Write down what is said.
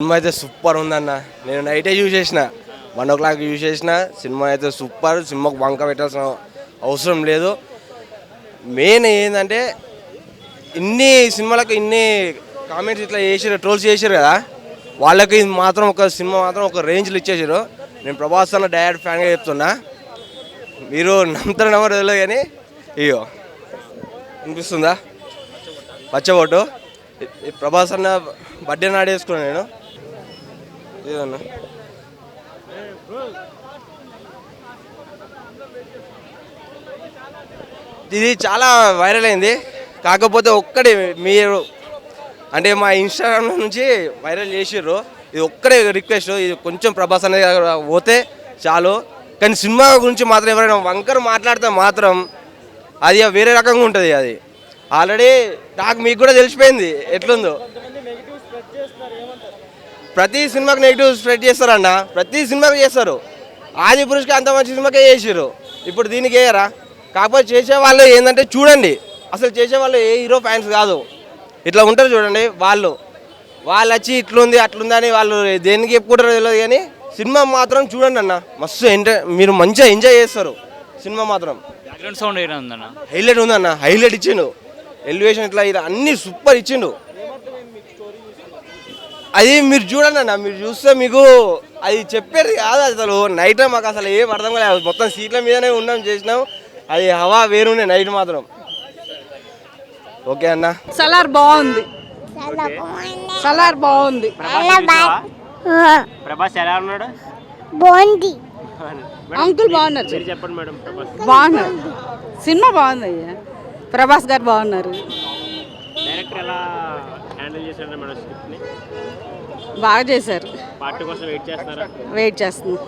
Cinema అయితే super ఉందన్న. నేను నైటే చూసేసిన, 1 o'clock చూసేసిన. సినిమా అయితే సూపర్. సినిమాకు వంక పెట్టాల్సిన అవసరం లేదు. మెయిన్ ఏంటంటే ఇన్ని సినిమాలకు ఇన్ని కామెంట్స్ ఇట్లా చేసారు, ట్రోల్స్ చేసారు కదా, వాళ్ళకి ఇది మాత్రం ఒక సినిమా మాత్రం ఒక రేంజ్లో ఇచ్చేసారు. నేను ప్రభాస్ అన్న డైరెక్ట్ ఫ్యాన్గా చెప్తున్నా. మీరు నమ్ముతారు నమ్మరు తెలియదు కానీ అయ్యో అనిపిస్తుందా పచ్చబొట్టు ప్రభాస్ అన్న బర్త్డే నాడు వేసుకున్నాను నేను. ఇదన్నా ఇది చాలా వైరల్ అయింది. కాకపోతే ఒక్కడే మీరు అంటే మా ఇన్స్టాగ్రామ్ నుంచి వైరల్ చేసిర్రు. ఇది ఒక్కడే రిక్వెస్ట్, ఇది కొంచెం ప్రభాస్ అనేది పోతే చాలు. కానీ సినిమా గురించి మాత్రం ఎవరైనా వంకర మాట్లాడితే మాత్రం అది వేరే రకంగా ఉంటుంది. అది ఆల్రెడీ నాకు మీకు కూడా తెలిసిపోయింది ఎట్లుందో. ప్రతి సినిమాకి నెగిటివ్ స్ప్రెడ్ చేస్తారన్న, ప్రతి సినిమాకి చేస్తారు. ఆది పురుషుకి అంత మంచి సినిమాకే చేసారు, ఇప్పుడు దీనికి వేయరా? కాకపోతే చేసేవాళ్ళు ఏంటంటే చూడండి, అసలు చేసేవాళ్ళు ఏ హీరో ఫ్యాన్స్ కాదు, ఇట్లా ఉంటారు చూడండి. వాళ్ళు వచ్చి ఇట్లుంది అట్లుంది అని వాళ్ళు దేనికి చెప్పుకుంటారో తెలియదు కానీ సినిమా మాత్రం చూడండి అన్న, మస్తు మీరు మంచిగా ఎంజాయ్ చేస్తారు. సినిమా మాత్రం హైలైట్ ఉందన్న, హైలైట్ ఇచ్చిండు. ఎలివేషన్ ఇట్లా ఇలా అన్నీ సూపర్ ఇచ్చిండు. అది మీరు చూడండి అన్న, మీరు చూస్తే మీకు అది చెప్పేది కాదు అసలు. నైట్ మాకు అసలు ఏం అర్థం కాలేదు, మొత్తం సీట్ల మీదనే ఉన్నాం చేసినాం. అది హవా వేరుండే నైట్ మాత్రం. ఓకే అన్న. సలార్ బాగుంది, సలార్ బాగుంది. ప్రభాస్ ఎలా ఉన్నాడు? బాగుంది. అంకుల్ బాగున్నారు, చెప్పండి మేడం. బాగున్నారు. సినిమా బాగుంది అయ్యా, ప్రభాస్ గారు బాగున్నారు. డైరెక్టర్ ఎలా హ్యాండిల్ చేశారు మేడం స్క్రిప్ట్ని? బాగా చేశారు. పార్ట్ కోసం వెయిట్ చేస్తున్నారా? వెయిట్ చేస్తున్నాం.